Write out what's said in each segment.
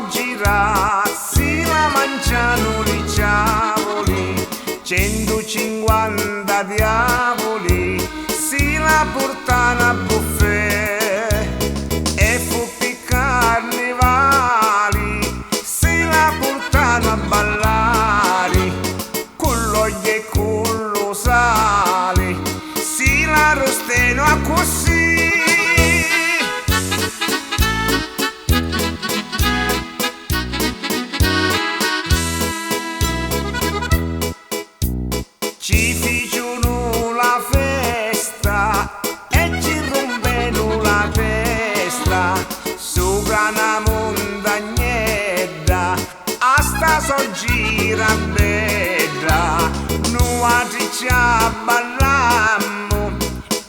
gira, si la mangiano i ciavoli, 150 diavoli, si la portano a buffet e fu per carnevali, si la portano a ballare, con l'olio e con lo sale, si la rosteno a così. Ci fecero la festa e ci rompeno la testa sopra una montagnetta, a sta gira bella, noi ci ballammo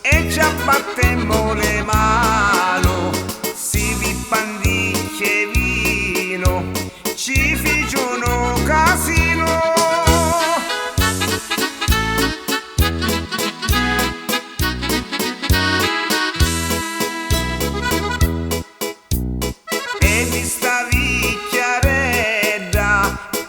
e ci abbattemmo le mano, si vippandicchie vino, ci fecero casino. E di sta vicchiarella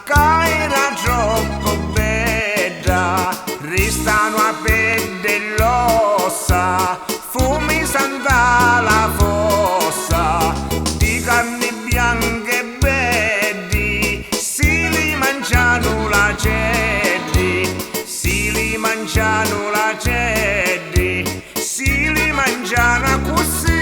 che era troppo bella, restano a pelle l'ossa, fumi santa la fossa, di carni bianche e belli, si li mangiano la ceddi, si li mangiano la ceddi, si li mangiano così.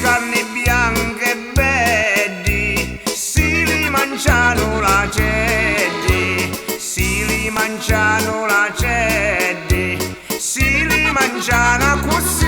Carni bianche e belli, si li mangiano la ceddi, si li mangiano la ceddi, si li mangiano così.